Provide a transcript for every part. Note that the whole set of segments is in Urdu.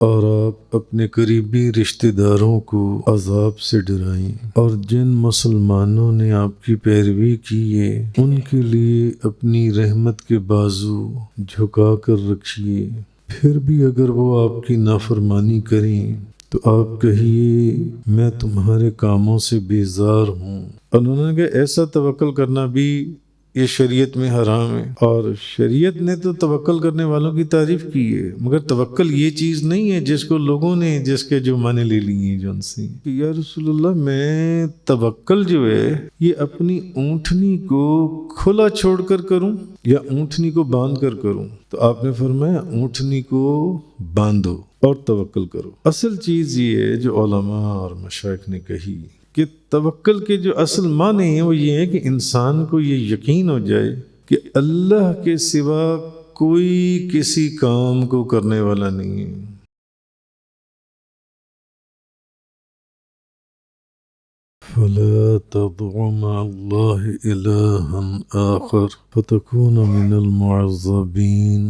اور آپ اپنے قریبی رشتہ داروں کو عذاب سے ڈرائیں، اور جن مسلمانوں نے آپ کی پیروی کی ہے ان کے لیے اپنی رحمت کے بازو جھکا کر رکھیے۔ پھر بھی اگر وہ آپ کی نافرمانی کریں تو آپ کہیے میں تمہارے کاموں سے بیزار ہوں۔ انہوں نے کہا ایسا توکل کرنا بھی یہ شریعت میں حرام ہے، اور شریعت نے تو توکل کرنے والوں کی تعریف کی ہے، مگر توکل یہ چیز نہیں ہے جس کو لوگوں نے جس کے جو معنی لے لیے جو ان سے کہ یا رسول اللہ میں توکل جو ہے یہ اپنی اونٹنی کو کھلا چھوڑ کر کروں یا اونٹنی کو باندھ کر کروں؟ تو آپ نے فرمایا اونٹنی کو باندھو اور توکل کرو۔ اصل چیز یہ ہے جو علماء اور مشائخ نے کہی کہ توکل کے جو اصل معنی ہیں وہ یہ ہے کہ انسان کو یہ یقین ہو جائے کہ اللہ کے سوا کوئی کسی کام کو کرنے والا نہیں ہے۔ فلا تدع مع الله إلها آخر فتكون من المعذبين۔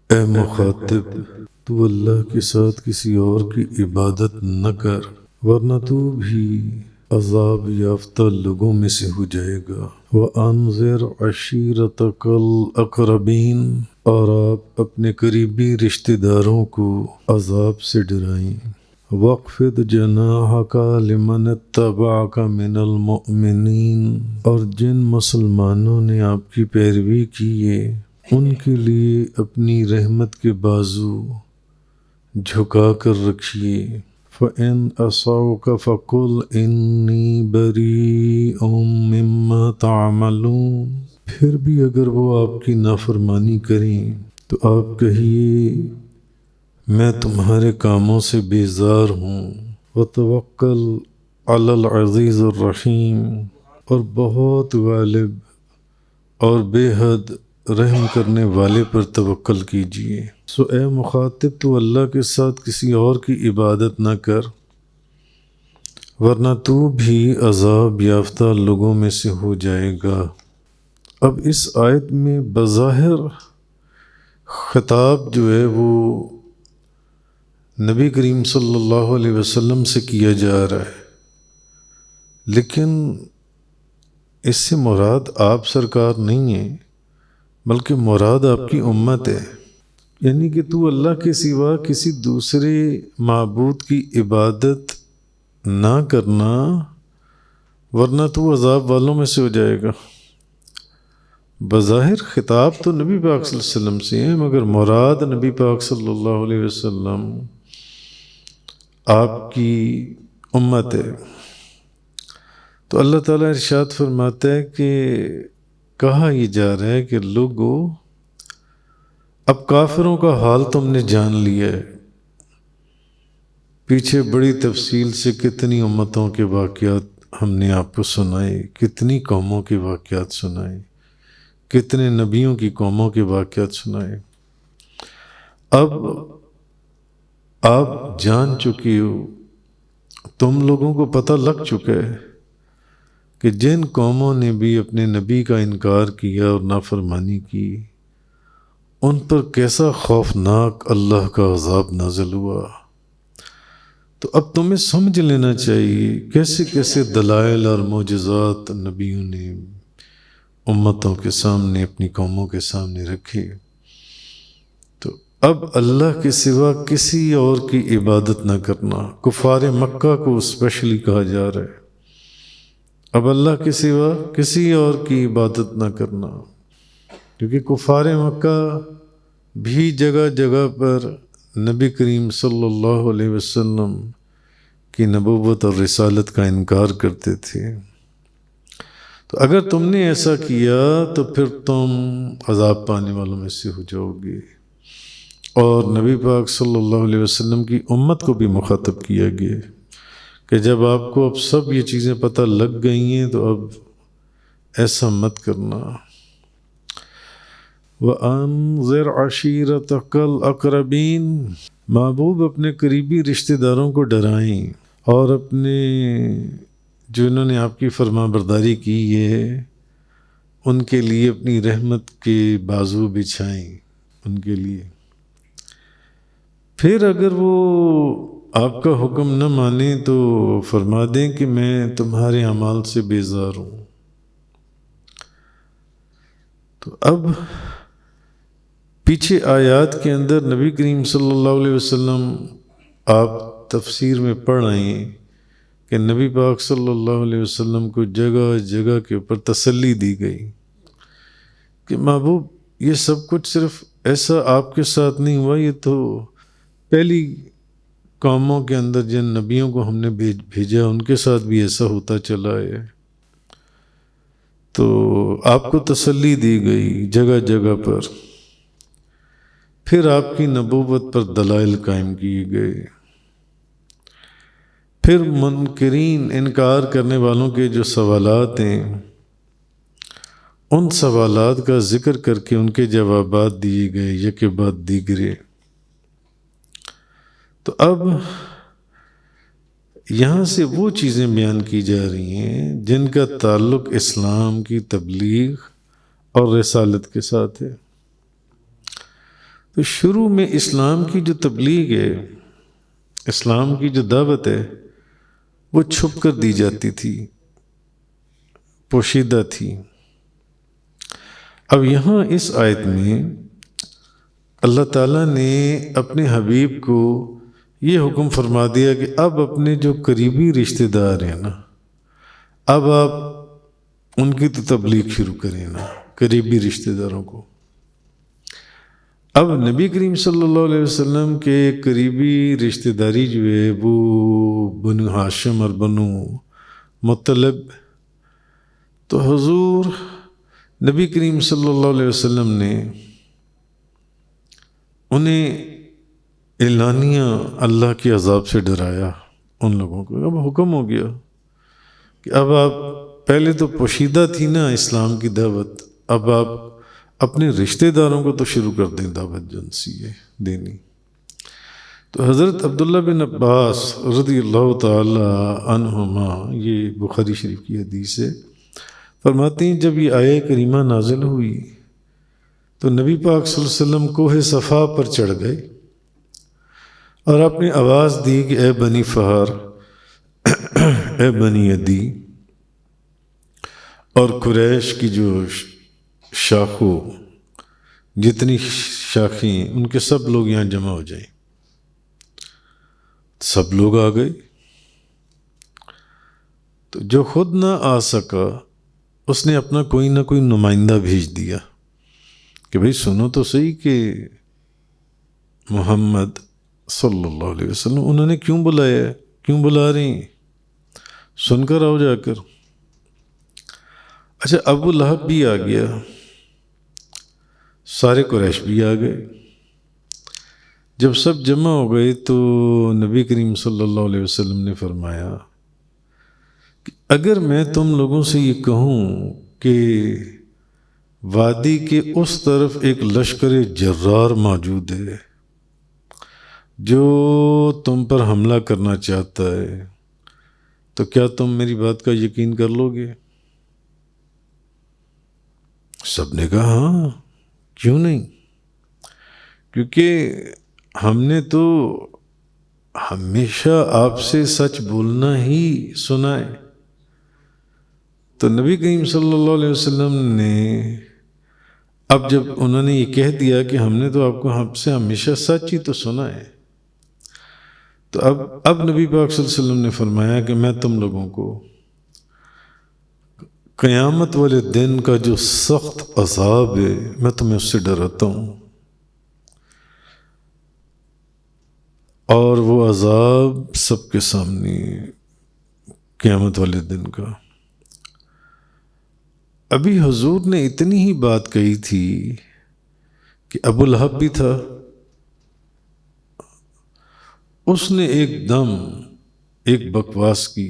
اے مخاطب تو اللہ کے ساتھ کسی اور کی عبادت نہ کر ورنہ تو بھی عذاب یافتہ لوگوں میں سے ہو جائے گا۔ وَأَنذِرْ عَشِيرَتَكَ الْأَقْرَبِينَ، اور آپ اپنے قریبی رشتہ داروں کو عذاب سے ڈرائیں۔ وَاخْفِضْ جَنَاحَكَ لِمَنِ اتَّبَعَكَ مِنَ الْمُؤْمِنِينَ، اور جن مسلمانوں نے آپ کی پیروی کی ہے ان کے لیے اپنی رحمت کے بازو جھکا کر رکھیے۔ فَإِنْ عَصَوْكَ فَقُلْ إِنِّي بَرِيءٌ مِّمَّا تَعْمَلُونَ، پھر بھی اگر وہ آپ کی نافرمانی کریں تو آپ کہیے میں تمہارے کاموں سے بیزار ہوں۔ وَتَوَكَّلْ عَلَى الْعَزِيزِ الرَّحِيمِ، اور بہت غالب اور بے حد رحم کرنے والے پر توکل کیجیے۔ اے مخاطب تو اللہ کے ساتھ کسی اور کی عبادت نہ کر ورنہ تو بھی عذاب یافتہ لوگوں میں سے ہو جائے گا۔ اب اس آیت میں بظاہر خطاب جو ہے وہ نبی کریم صلی اللہ علیہ وسلم سے کیا جا رہا ہے، لیکن اس سے مراد آپ سرکار نہیں ہے بلکہ مراد آپ کی امت ہے، یعنی کہ تو اللہ کے سوا کسی دوسرے معبود کی عبادت نہ کرنا ورنہ تو عذاب والوں میں سے ہو جائے گا۔ بظاہر خطاب تو نبی پاک صلی اللہ علیہ وسلم سے ہے، مگر مراد نبی پاک صلی اللہ علیہ وسلم آپ کی امت ہے۔ تو اللہ تعالیٰ ارشاد فرماتا ہے کہ کہا یہ جا رہا ہے کہ لوگو اب کافروں کا حال تم نے جان لیا ہے، پیچھے بڑی تفصیل سے کتنی امتوں کے واقعات ہم نے آپ کو سنائے، کتنی قوموں کے واقعات سنائے، کتنے نبیوں کی قوموں کے واقعات سنائے۔ اب آپ جان چکے ہو، تم لوگوں کو پتہ لگ چکا ہے کہ جن قوموں نے بھی اپنے نبی کا انکار کیا اور نافرمانی کی ان پر کیسا خوفناک اللہ کا عذاب نازل ہوا۔ تو اب تمہیں سمجھ لینا چاہیے کیسے کیسے دلائل اور معجزات نبیوں نے امتوں کے سامنے اپنی قوموں کے سامنے رکھے۔ تو اب اللہ کے سوا کسی اور کی عبادت نہ کرنا، کفار مکہ کو اسپیشلی کہا جا رہا ہے، اب اللہ کے سوا کسی اور کی عبادت نہ کرنا، کیونکہ کفار مکہ بھی جگہ جگہ پر نبی کریم صلی اللہ علیہ وسلم کی نبوت اور رسالت کا انکار کرتے تھے۔ تو اگر تم نے ایسا کیا تو پھر تم عذاب پانے والوں میں سے ہو جاؤ گے۔ اور نبی پاک صلی اللہ علیہ وسلم کی امت کو بھی مخاطب کیا گیا کہ جب آپ کو اب سب یہ چیزیں پتہ لگ گئی ہیں تو اب ایسا مت کرنا۔ وَأَنذِرْ عَشِيرَتَكَ الْأَقْرَبِينَ، محبوب اپنے قریبی رشتہ داروں کو ڈرائیں اور اپنے جو انہوں نے آپ کی فرما برداری کی ہے ان کے لیے اپنی رحمت کے بازو بچھائیں ان کے لیے۔ پھر اگر وہ آپ کا حکم نہ مانے تو فرما دیں کہ میں تمہارے اعمال سے بیزار ہوں۔ تو اب پیچھے آیات کے اندر نبی کریم صلی اللہ علیہ وسلم آپ تفسیر میں پڑھ رہے ہیں کہ نبی پاک صلی اللہ علیہ وسلم کو جگہ جگہ کے اوپر تسلی دی گئی کہ محبوب یہ سب کچھ صرف ایسا آپ کے ساتھ نہیں ہوا، یہ تو پہلی قوموں کے اندر جن نبیوں کو ہم نے بھیجا ان کے ساتھ بھی ایسا ہوتا چلا ہے۔ تو آپ کو تسلی دی گئی جگہ جگہ پر، پھر آپ کی نبوت پر دلائل قائم کیے گئے، پھر منکرین انکار کرنے والوں کے جو سوالات ہیں ان سوالات کا ذکر کر کے ان کے جوابات دیے گئے یکے بعد دیگرے۔ تو اب یہاں سے وہ چیزیں بیان کی جا رہی ہیں جن کا تعلق اسلام کی تبلیغ اور رسالت کے ساتھ ہے۔ تو شروع میں اسلام کی جو تبلیغ ہے، اسلام کی جو دعوت ہے، وہ چھپ کر دی جاتی تھی، پوشیدہ تھی۔ اب یہاں اس آیت میں اللہ تعالیٰ نے اپنے حبیب کو یہ حکم فرما دیا کہ اب اپنے جو قریبی رشتہ دار ہیں نا، اب آپ ان کی تو تبلیغ شروع کریں نا، قریبی رشتہ داروں کو۔ اب نبی کریم صلی اللہ علیہ وسلم کے قریبی رشتہ داری جو ہے وہ بنو ہاشم اور بنو مطلب، تو حضور نبی کریم صلی اللہ علیہ وسلم نے انہیں اعلانیہ اللہ کے عذاب سے ڈرایا ان لوگوں کو۔ اب حکم ہو گیا کہ اب آپ، پہلے تو پوشیدہ تھی نا اسلام کی دعوت، اب آپ اپنے رشتہ داروں کو تو شروع کر دیں دعوت جنسی ہے دینی۔ تو حضرت عبداللہ بن عباس رضی اللہ تعالی عنہما، یہ بخاری شریف کی حدیث ہے، فرماتے ہیں جب یہ آیہ کریمہ نازل ہوئی تو نبی پاک صلی اللہ علیہ وسلم کوہ صفا پر چڑھ گئے اور آپ نے آواز دی کہ اے بنی فہر، اے بنی عدی، اور قریش کی جو شاخوں، جتنی شاخیں ہیں ان کے سب لوگ یہاں جمع ہو جائیں۔ سب لوگ آ گئے۔ تو جو خود نہ آ سکا اس نے اپنا کوئی نہ کوئی نمائندہ بھیج دیا کہ بھئی سنو تو صحیح کہ محمد صلی اللہ علیہ وسلم انہوں نے کیوں بلایا ہے، کیوں بلا رہے ہیں، سن کر آؤ جا کر۔ اچھا، ابو لہب بھی آ گیا، سارے قریش بھی آ گئے۔ جب سب جمع ہو گئے تو نبی کریم صلی اللہ علیہ وسلم نے فرمایا کہ اگر میں تم لوگوں سے یہ کہوں کہ وادی کے اس طرف ایک لشکر جرار موجود ہے جو تم پر حملہ کرنا چاہتا ہے، تو کیا تم میری بات کا یقین کر لو گے؟ سب نے کہا ہاں، کیوں نہیں، کیونکہ ہم نے تو ہمیشہ آپ سے سچ بولنا ہی سنا ہے۔ تو نبی کریم صلی اللہ علیہ وسلم نے اب جب انہوں نے یہ کہہ دیا کہ ہم نے تو آپ سے ہمیشہ سچ ہی تو سنا ہے، تو اب نبی پاک صلی اللہ علیہ وسلم نے فرمایا کہ میں تم لوگوں کو قیامت والے دن کا جو سخت عذاب ہے میں تمہیں اس سے ڈراتا ہوں، اور وہ عذاب سب کے سامنے قیامت والے دن کا۔ ابھی حضور نے اتنی ہی بات کہی تھی کہ ابو لہب بھی تھا، اس نے ایک دم ایک بکواس کی،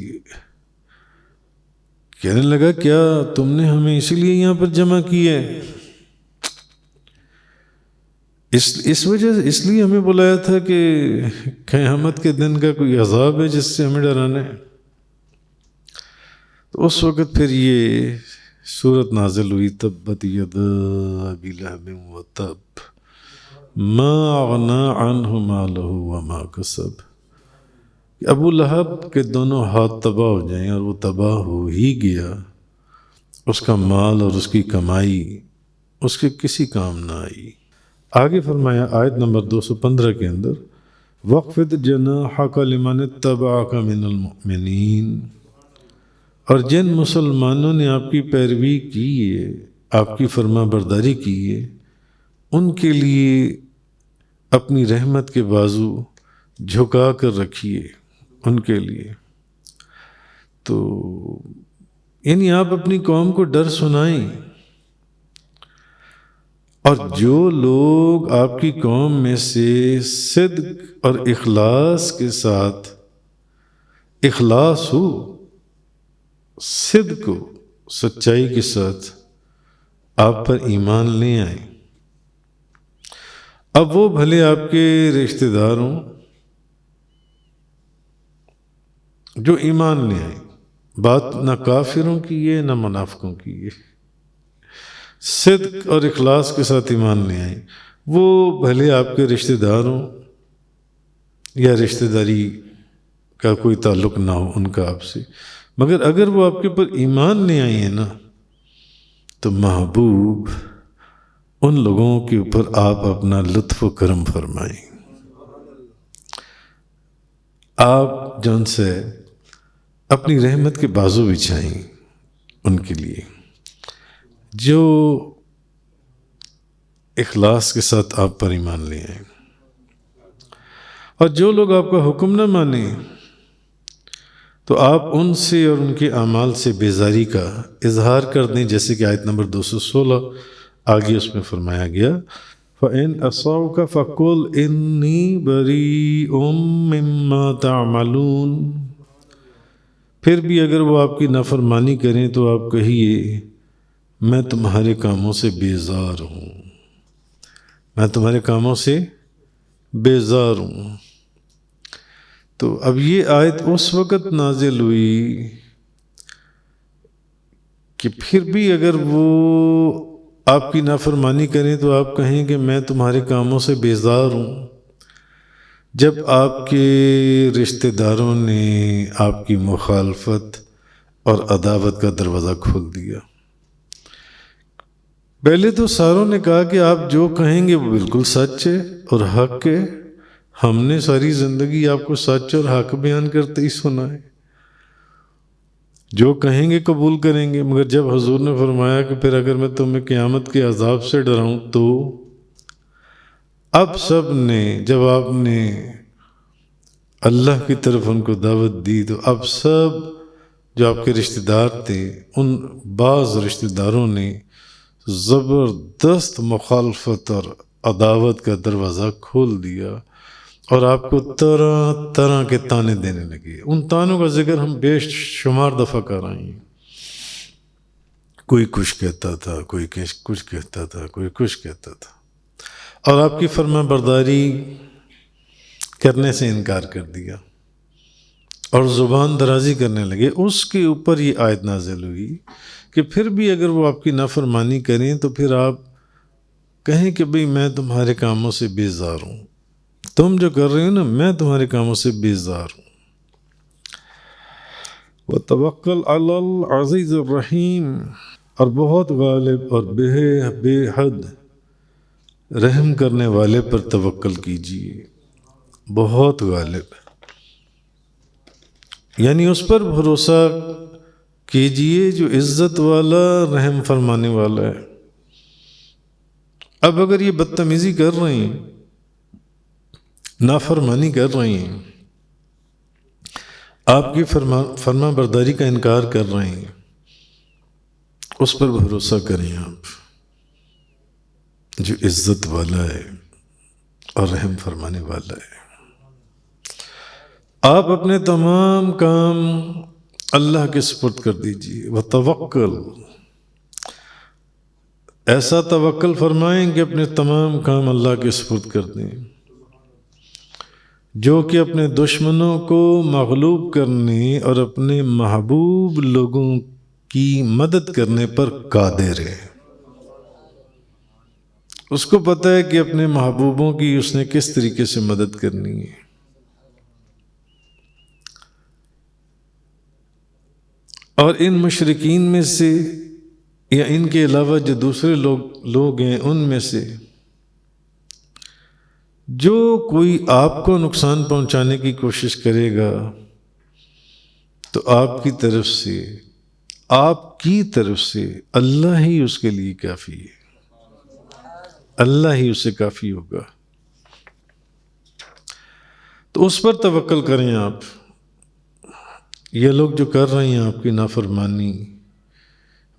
کہنے لگا کیا تم نے ہمیں اسی لیے یہاں پر جمع کیا ہے، اس وجہ سے، اس لیے ہمیں بلایا تھا کہ قیامت کے دن کا کوئی عذاب ہے جس سے ہمیں ڈرانا ہے؟ تو اس وقت پھر یہ صورت نازل ہوئی، تبت یدا ابی لہب وتب، ما اغنا عنہ مالہ وما کسب، ابو لہب کے دونوں ہاتھ تباہ ہو جائیں اور وہ تباہ ہو ہی گیا، اس کا مال اور اس کی کمائی اس کے کسی کام نہ آئی۔ آگے فرمایا آیت نمبر 215 کے اندر، وَاخْفِضْ جَنَاحَكَ لِمَنِ اتَّبَعَكَ مِنَ الْمُؤْمِنِينَ، اور جن مسلمانوں نے آپ کی پیروی کی ہے، آپ کی فرما برداری کی ہے، ان کے لیے اپنی رحمت کے بازو جھکا کر رکھیے، ان کے لیے۔ تو یعنی آپ اپنی قوم کو ڈر سنائیں، اور جو لوگ آپ کی قوم میں سے صدق اور اخلاص کے ساتھ، اخلاص ہو، صدق ہو، سچائی کے ساتھ آپ پر ایمان لے آئیں، اب وہ بھلے آپ کے رشتہ دار ہوں جو ایمان لے آئیں، بات نہ کافروں کی ہے نہ منافقوں کی ہے، صدق اور اخلاص کے ساتھ ایمان لے آئیں، وہ بھلے آپ کے رشتہ دار ہوں یا رشتہ داری کا کوئی تعلق نہ ہو ان کا آپ سے، مگر اگر وہ آپ کے پر ایمان لے آئی ہیں نا، تو محبوب ان لوگوں کے اوپر آپ اپنا لطف و کرم فرمائیں، آپ جو ان سے اپنی رحمت کے بازو بچھائیں ان کے لیے، جو اخلاص کے ساتھ آپ پر ایمان لے آئیں، اور جو لوگ آپ کا حکم نہ مانیں تو آپ ان سے اور ان کے اعمال سے بیزاری کا اظہار کر دیں، جیسے کہ آیت نمبر 216 آگے اس میں فرمایا گیا، فَإِنْ أَصَوْكَ فَقُلْ إِنِّي بَرِيءٌ مِّمَّا تَعْمَلُونَ، پھر بھی اگر وہ آپ کی نافرمانی کریں تو آپ کہیے میں تمہارے کاموں سے بیزار ہوں، میں تمہارے کاموں سے بیزار ہوں۔ تو اب یہ آیت اس وقت نازل ہوئی کہ پھر بھی اگر وہ آپ کی نافرمانی کریں تو آپ کہیں کہ میں تمہارے کاموں سے بیزار ہوں، جب آپ کے رشتہ داروں نے آپ کی مخالفت اور عداوت کا دروازہ کھول دیا۔ پہلے تو ساروں نے کہا کہ آپ جو کہیں گے وہ بالکل سچ ہے اور حق ہے، ہم نے ساری زندگی آپ کو سچ اور حق بیان کرتے ہی سنا ہے، جو کہیں گے قبول کریں گے۔ مگر جب حضور نے فرمایا کہ پھر اگر میں تمہیں قیامت کے عذاب سے ڈراؤں تو اب سب نے، جب آپ نے اللہ کی طرف ان کو دعوت دی تو اب سب جو آپ کے رشتہ دار تھے، ان بعض رشتہ داروں نے زبردست مخالفت اور عداوت کا دروازہ کھول دیا اور آپ کو طرح طرح کے تانے دینے لگے۔ ان تانوں کا ذکر ہم بے شمار دفعہ کر رہے ہیں، کوئی کچھ کہتا تھا، کوئی کچھ کہتا تھا، کوئی کچھ کہتا تھا، اور آپ کی فرما برداری کرنے سے انکار کر دیا اور زبان درازی کرنے لگے۔ اس کے اوپر یہ آیت نازل ہوئی کہ پھر بھی اگر وہ آپ کی نافرمانی کریں تو پھر آپ کہیں کہ بھئی میں تمہارے کاموں سے بیزار ہوں، تم جو کر رہے ہو نا میں تمہارے کاموں سے بیزار ہوں۔ وَتَوَكَّلْ عَلَى الْعَزِيزِ الرَّحِيمِ، اور بہت غالب اور بے حد رحم کرنے والے پر توکل کیجیے، بہت غالب، یعنی اس پر بھروسہ کیجیے جو عزت والا، رحم فرمانے والا ہے۔ اب اگر یہ بدتمیزی کر رہے ہیں، نافرمانی کر رہے ہیں، آپ کی فرما برداری کا انکار کر رہے ہیں، اس پر بھروسہ کریں آپ جو عزت والا ہے اور رحم فرمانے والا ہے۔ آپ اپنے تمام کام اللہ کے سپرد کر دیجیے، وتوکل، ایسا توکل فرمائیں کہ اپنے تمام کام اللہ کے سپرد کر دیں، جو کہ اپنے دشمنوں کو مغلوب کرنے اور اپنے محبوب لوگوں کی مدد کرنے پر قادر ہے۔ اس کو پتہ ہے کہ اپنے محبوبوں کی اس نے کس طریقے سے مدد کرنی ہے. اور ان مشرکین میں سے یا ان کے علاوہ جو دوسرے لوگ ہیں ان میں سے جو کوئی آپ کو نقصان پہنچانے کی کوشش کرے گا تو آپ کی طرف سے اللہ ہی اس کے لیے کافی ہے، اللہ ہی اسے کافی ہوگا. تو اس پر توکل کریں آپ. یہ لوگ جو کر رہے ہیں آپ کی نافرمانی،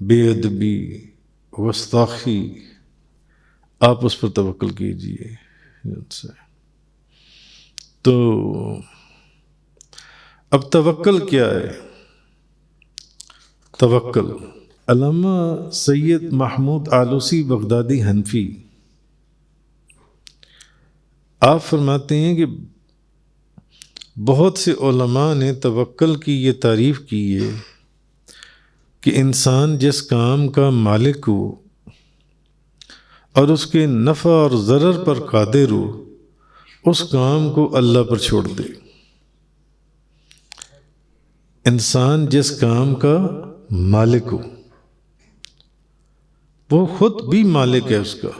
بے ادبی، گستاخی، آپ اس پر توکل کیجئے. تو اب توکل کیا ہے؟ توکل علامہ سید محمود آلوسی بغدادی حنفی آپ فرماتے ہیں کہ بہت سے علماء نے توکل کی یہ تعریف کی ہے کہ انسان جس کام کا مالک ہو اور اس کے نفع اور ضرر پر قادر ہو، اس کام کو اللہ پر چھوڑ دے. انسان جس کام کا مالک ہو، وہ خود بھی مالک ہے اس کا،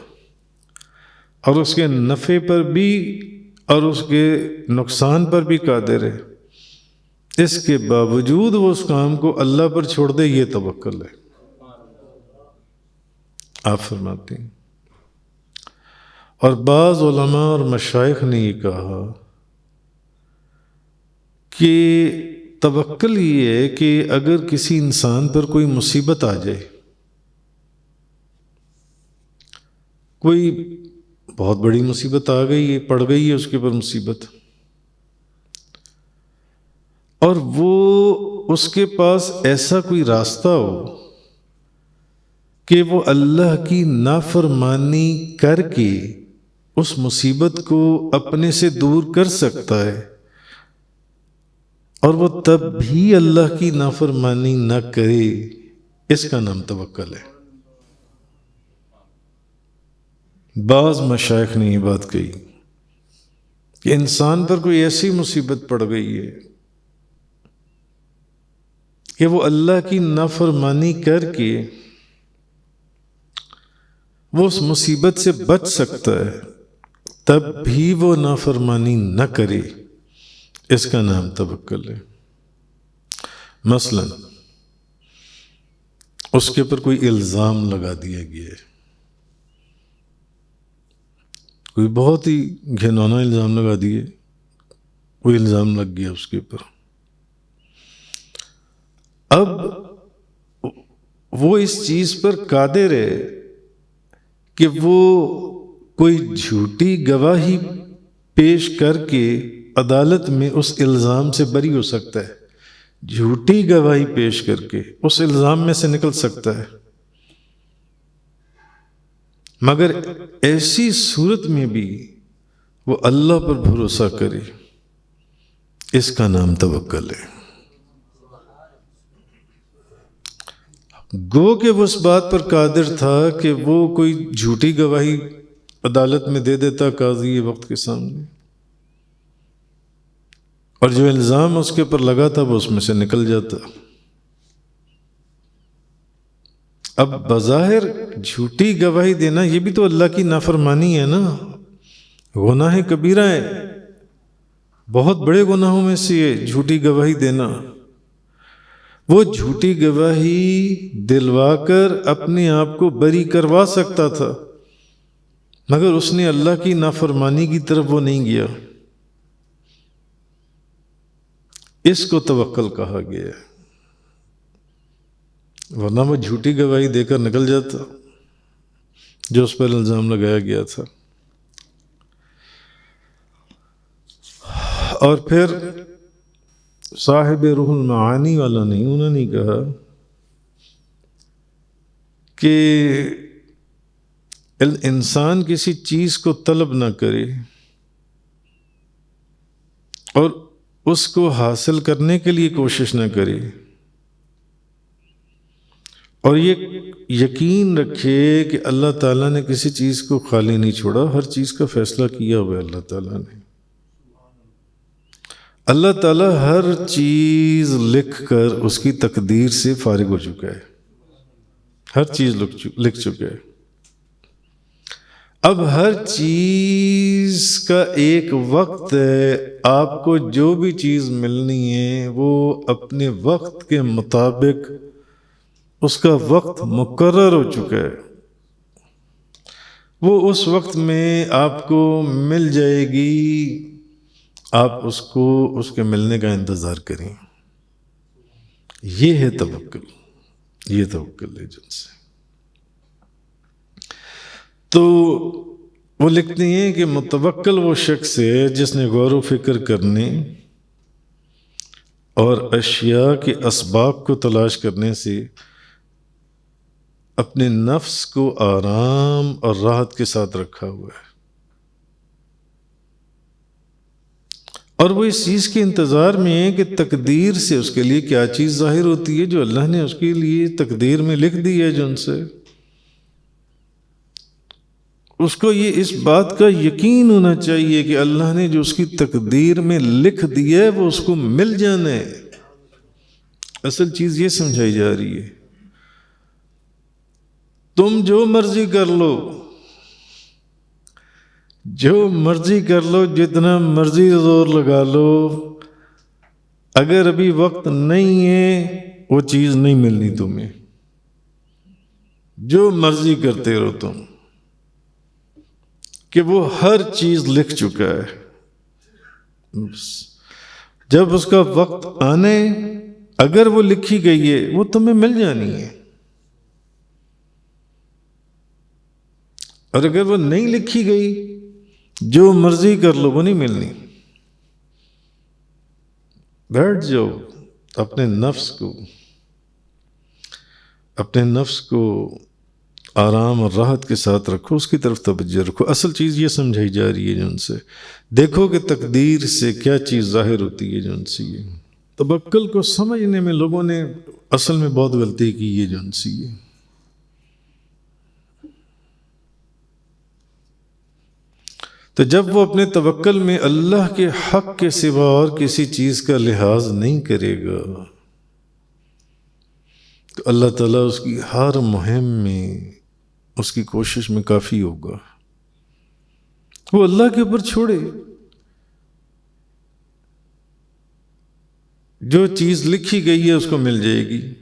اور اس کے نفع پر بھی اور اس کے نقصان پر بھی قادر ہے، اس کے باوجود وہ اس کام کو اللہ پر چھوڑ دے، یہ توکل ہے. آپ فرماتے ہیں. اور بعض علماء اور مشائخ نے یہ کہا کہ توکل یہ ہے کہ اگر کسی انسان پر کوئی مصیبت آ جائے، کوئی بہت بڑی مصیبت آ گئی ہے، پڑ گئی ہے اس کے اوپر مصیبت، اور وہ اس کے پاس ایسا کوئی راستہ ہو کہ وہ اللہ کی نافرمانی کر کے اس مصیبت کو اپنے سے دور کر سکتا ہے، اور وہ تب بھی اللہ کی نافرمانی نہ کرے، اس کا نام توکل ہے. بعض مشائخ نے یہ بات کہی کہ انسان پر کوئی ایسی مصیبت پڑ گئی ہے کہ وہ اللہ کی نافرمانی کر کے وہ اس مصیبت سے بچ سکتا ہے، تب بھی وہ نافرمانی نہ کرے، اس کا نام توکل ہے. مثلا اس کے پر کوئی الزام لگا دیا گیا ہے، کوئی بہت ہی گھناؤنا الزام لگا دیے، کوئی الزام لگ گیا اس کے اوپر. اب وہ اس چیز پر قادر ہے کہ وہ کوئی جھوٹی گواہی پیش کر کے عدالت میں اس الزام سے بری ہو سکتا ہے، جھوٹی گواہی پیش کر کے اس الزام میں سے نکل سکتا ہے. مگر ایسی صورت میں بھی وہ اللہ پر بھروسہ کرے، اس کا نام توکل ہے. گو کہ وہ اس بات پر قادر تھا کہ وہ کوئی جھوٹی گواہی عدالت میں دے دیتا قاضی وقت کے سامنے، اور جو الزام اس کے پر لگا تھا وہ اس میں سے نکل جاتا. اب بظاہر جھوٹی گواہی دینا یہ بھی تو اللہ کی نافرمانی ہے نا، گناہ کبیرہ ہے، بہت بڑے گناہوں میں سے یہ جھوٹی گواہی دینا. وہ جھوٹی گواہی دلوا کر اپنے آپ کو بری کروا سکتا تھا، مگر اس نے اللہ کی نافرمانی کی طرف وہ نہیں گیا. اس کو توکل کہا گیا ہے، ورنہ وہ جھوٹی گواہی دے کر نکل جاتا جو اس پر الزام لگایا گیا تھا. اور پھر صاحب روح المعانی والا نہیں، انہوں نے کہا کہ انسان کسی چیز کو طلب نہ کرے اور اس کو حاصل کرنے کے لیے کوشش نہ کرے، اور یہ یقین رکھے کہ اللہ تعالیٰ نے کسی چیز کو خالی نہیں چھوڑا، ہر چیز کا فیصلہ کیا ہوا ہے اللہ تعالیٰ نے۔ اللہ تعالیٰ ہر چیز لکھ کر اس کی تقدیر سے فارغ ہو چکا ہے، ہر چیز لکھ چکا ہے۔ اب ہر چیز کا ایک وقت ہے، آپ کو جو بھی چیز ملنی ہے وہ اپنے وقت کے مطابق اس کا وقت مقرر ہو چکا ہے، وہ اس وقت میں آپ کو مل جائے گی، آپ اس کو اس کے ملنے کا انتظار کریں۔ یہ ہے توکل، یہ توکل ہے جن سے۔ تو وہ لکھتے ہیں کہ متوکل وہ شخص ہے جس نے غور و فکر کرنے اور اشیاء کے اسباب کو تلاش کرنے سے اپنے نفس کو آرام اور راحت کے ساتھ رکھا ہوا ہے، اور وہ اس چیز کے انتظار میں ہے کہ تقدیر سے اس کے لیے کیا چیز ظاہر ہوتی ہے جو اللہ نے اس کے لیے تقدیر میں لکھ دی ہے جن سے۔ اس کو یہ اس بات کا یقین ہونا چاہیے کہ اللہ نے جو اس کی تقدیر میں لکھ دیا ہے وہ اس کو مل جانا ہے۔ اصل چیز یہ سمجھائی جا رہی ہے، تم جو مرضی کر لو، جو مرضی کر لو، جتنا مرضی زور لگا لو، اگر ابھی وقت نہیں ہے وہ چیز نہیں ملنی تمہیں، جو مرضی کرتے رہو تم، کہ وہ ہر چیز لکھ چکا ہے۔ جب اس کا وقت آنے، اگر وہ لکھی گئی ہے وہ تمہیں مل جانی ہے، اور اگر وہ نہیں لکھی گئی، جو مرضی کر لو وہ نہیں ملنی۔ بیٹھ جاؤ، اپنے نفس کو آرام اور راحت کے ساتھ رکھو، اس کی طرف توجہ رکھو۔ اصل چیز یہ سمجھائی جا رہی ہے جن سے، دیکھو کہ تقدیر سے کیا چیز ظاہر ہوتی ہے جن سے۔ یہ توکل کو سمجھنے میں لوگوں نے اصل میں بہت غلطی کی ہے جن سے۔ تو جب وہ اپنے توکل میں اللہ کے حق کے سوا اور کسی چیز کا لحاظ نہیں کرے گا تو اللہ تعالیٰ اس کی ہر مہم میں، اس کی کوشش میں کافی ہوگا۔ وہ اللہ کے اوپر چھوڑے، جو چیز لکھی گئی ہے اس کو مل جائے گی۔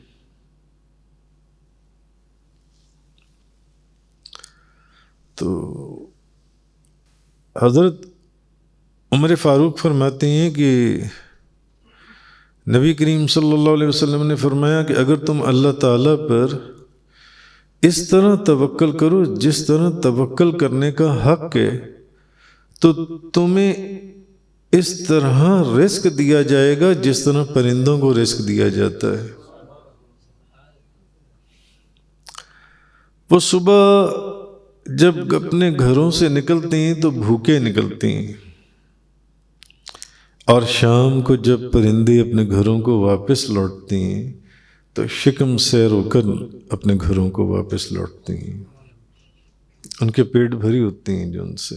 تو حضرت عمر فاروق فرماتے ہیں کہ نبی کریم صلی اللہ علیہ وسلم نے فرمایا کہ اگر تم اللہ تعالیٰ پر اس طرح توکل کرو جس طرح توکل کرنے کا حق ہے، تو تمہیں اس طرح رزق دیا جائے گا جس طرح پرندوں کو رزق دیا جاتا ہے۔ وہ صبح جب اپنے گھروں سے نکلتے ہیں تو بھوکے نکلتے ہیں، اور شام کو جب پرندے اپنے گھروں کو واپس لوٹتے ہیں تو شکم سیر ہو کر اپنے گھروں کو واپس لوٹتے ہیں، ان کے پیٹ بھری ہوتے ہیں جو ان سے۔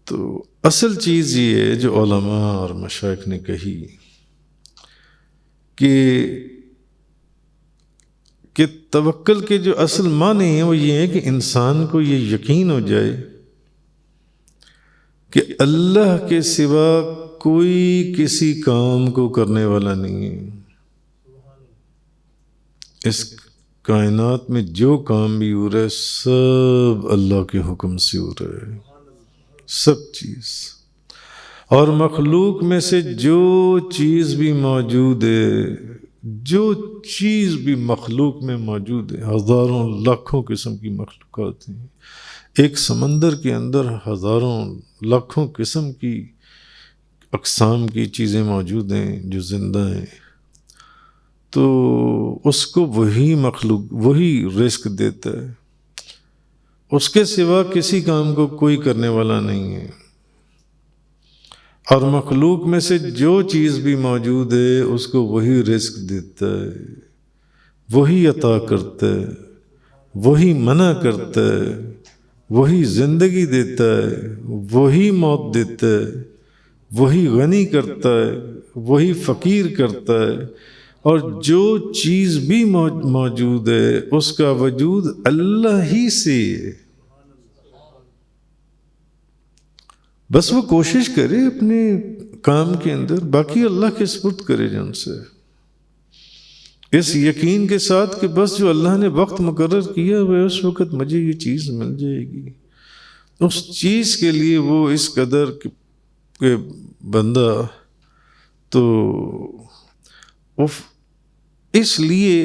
تو اصل چیز یہ ہے جو علماء اور مشائخ نے کہی کہ توکل کے جو اصل معنی ہیں وہ یہ ہے کہ انسان کو یہ یقین ہو جائے کہ اللہ کے سوا کوئی کسی کام کو کرنے والا نہیں ہے۔ اس کائنات میں جو کام بھی ہو رہا ہے سب اللہ کے حکم سے ہو رہا ہے، سب چیز۔ اور مخلوق میں سے جو چیز بھی موجود ہے، جو چیز بھی مخلوق میں موجود ہے، ہزاروں لاکھوں قسم کی مخلوقات ہیں، ایک سمندر کے اندر ہزاروں لاکھوں قسم کی اقسام کی چیزیں موجود ہیں جو زندہ ہیں، تو اس کو وہی مخلوق وہی رزق دیتا ہے، اس کے سوا کسی کام کو کوئی کرنے والا نہیں ہے۔ اور مخلوق میں سے جو چیز بھی موجود ہے اس کو وہی رزق دیتا ہے۔ وہی عطا کرتا ہے، وہی منع کرتا ہے، وہی زندگی دیتا ہے، وہی موت دیتا ہے، وہی غنی کرتا ہے، وہی فقیر کرتا ہے، اور جو چیز بھی موجود ہے اس کا وجود اللہ ہی سے ہے۔ بس وہ کوشش کرے اپنے کام کے اندر، باقی اللہ کے سپرد کرے جن سے، اس یقین کے ساتھ کہ بس جو اللہ نے وقت مقرر کیا وہ اس وقت مجھے یہ چیز مل جائے گی۔ اس چیز کے لیے وہ اس قدر کہ بندہ تو اس لیے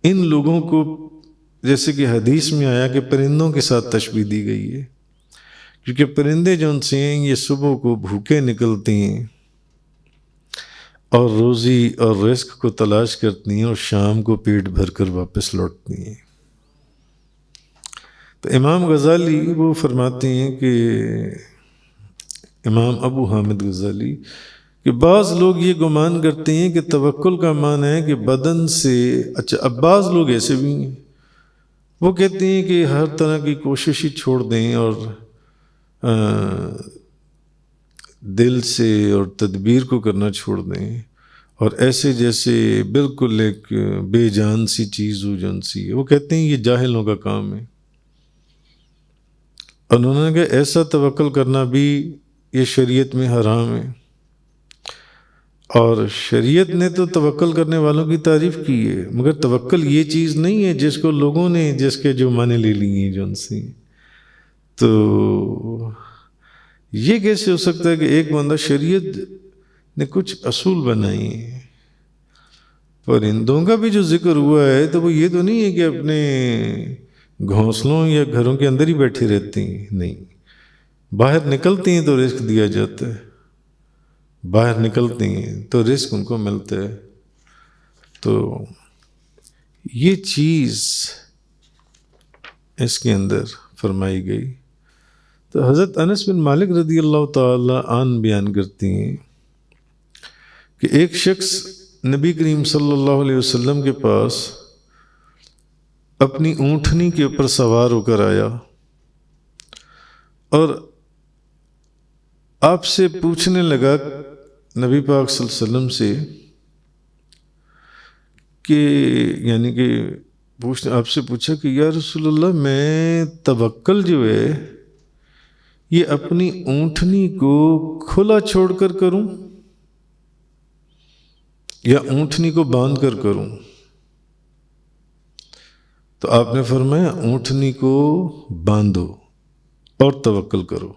ان لوگوں کو جیسے کہ حدیث میں آیا کہ پرندوں کے ساتھ تشبیہ دی گئی ہے، کیونکہ پرندے جو ان سے ہیں یہ صبح کو بھوکے نکلتے ہیں اور روزی اور رزق کو تلاش کرتی ہیں، اور شام کو پیٹ بھر کر واپس لوٹتی ہیں۔ تو امام غزالی وہ فرماتے ہیں کہ امام ابو حامد غزالی کہ بعض لوگ یہ گمان کرتے ہیں کہ توکل کا معنی ہے کہ بدن سے، اچھا اب بعض لوگ ایسے بھی ہیں وہ کہتے ہیں کہ ہر طرح کی کوشش ہی چھوڑ دیں اور دل سے اور تدبیر کو کرنا چھوڑ دیں، اور ایسے جیسے بالکل ایک بے جان سی چیز ہو جن سی ہے، وہ کہتے ہیں یہ جاہلوں کا کام ہے۔ انہوں نے کہا ایسا توکل کرنا بھی یہ شریعت میں حرام ہے، اور شریعت نے تو توکل کرنے والوں کی تعریف کی ہے، مگر توکل یہ چیز نہیں ہے جس کو لوگوں نے جس کے جو معنی لے لیے ہیں جن سے۔ تو یہ کیسے ہو سکتا ہے کہ ایک بندہ شریعت نے کچھ اصول بنائی ہیں، پرندوں کا بھی جو ذکر ہوا ہے تو وہ یہ تو نہیں ہے کہ اپنے گھونسلوں یا گھروں کے اندر ہی بیٹھے رہتے ہیں، نہیں، باہر نکلتے ہیں تو رزق دیا جاتا ہے، باہر نکلتے ہیں تو رزق ان کو ملتا ہے۔ تو یہ چیز اس کے اندر فرمائی گئی۔ تو حضرت انس بن مالک رضی اللہ تعالی عنہ بیان کرتی ہیں کہ ایک شخص نبی کریم صلی اللہ علیہ وسلم کے پاس اپنی اونٹنی کے اوپر سوار ہو کر آیا اور آپ سے پوچھنے لگا، نبی پاک صلی اللہ علیہ وسلم سے، کہ یعنی کہ آپ سے پوچھا کہ یا رسول اللہ میں توکل جو ہے یہ اپنی اونٹنی کو کھلا چھوڑ کر کروں یا اونٹنی کو باندھ کر کروں؟ تو آپ نے فرمایا اونٹنی کو باندھو اور توکل کرو۔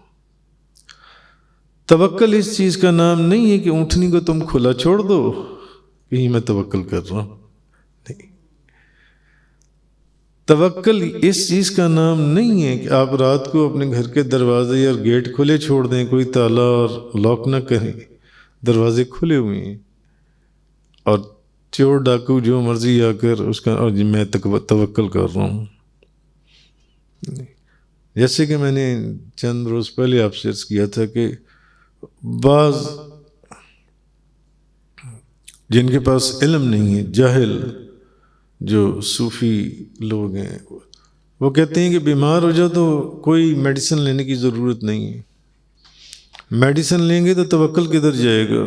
توکل اس چیز کا نام نہیں ہے کہ اونٹنی کو تم کھلا چھوڑ دو کہ میں توکل کر رہا ہوں، نہیں، توکل اس چیز کا نام نہیں ہے کہ آپ رات کو اپنے گھر کے دروازے اور گیٹ کھلے چھوڑ دیں، کوئی تالا اور لاک نہ کریں، دروازے کھلے ہوئے ہیں اور چور ڈاکو جو مرضی آ کر اس کا اور میں توکل کر رہا ہوں۔ جیسے کہ میں نے چند روز پہلے آپ سے عرض کیا تھا کہ بعض جن کے پاس علم نہیں ہے، جاہل جو صوفی لوگ ہیں، وہ کہتے ہیں کہ بیمار ہو جاؤ تو کوئی میڈیسن لینے کی ضرورت نہیں ہے، میڈیسن لیں گے تو توکل کدھر جائے گا،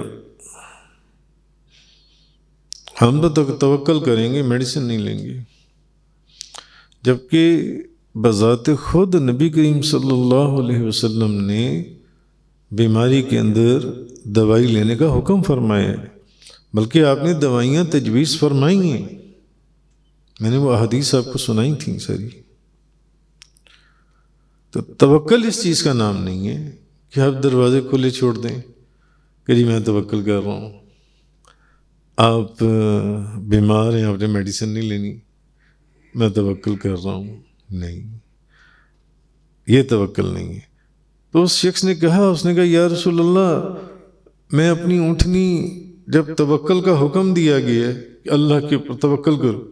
ہم تو توکل کریں گے، میڈیسن نہیں لیں گے۔ جبکہ بذات خود نبی کریم صلی اللہ علیہ وسلم نے بیماری کے اندر دوائی لینے کا حکم فرمایا ہے، بلکہ آپ نے دوائیاں تجویز فرمائی ہیں، میں نے وہ احادیث آپ کو سنائی تھیں ساری۔ تو توکل اس چیز کا نام نہیں ہے کہ آپ دروازے کھلے چھوڑ دیں کہ جی میں توکل کر رہا ہوں، آپ بیمار ہیں، آپ نے میڈیسن نہیں لینی، میں توکل کر رہا ہوں، نہیں، یہ توکل نہیں ہے۔ تو اس شخص نے کہا یا رسول اللہ میں اپنی اونٹنی جب توکل کا حکم دیا گیا ہے کہ اللہ کے اوپر توکل کرو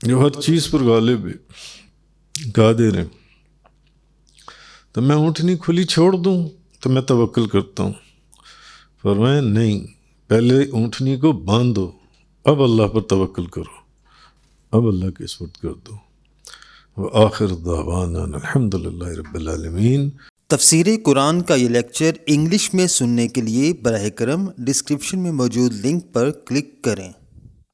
جو ہر چیز پر غالب ہے، قادر ہے، تو میں اونٹنی کھلی چھوڑ دوں تو میں توکل کرتا ہوں؟ فرمایا نہیں، پہلے اونٹنی کو باندھو اب اللہ پر توکل کرو، اب اللہ کے سپرد کر دو۔ وآخر دعوانا الحمدللہ رب العالمین۔ تفسیر قرآن کا یہ لیکچر انگلش میں سننے کے لیے براہ کرم ڈسکرپشن میں موجود لنک پر کلک کریں۔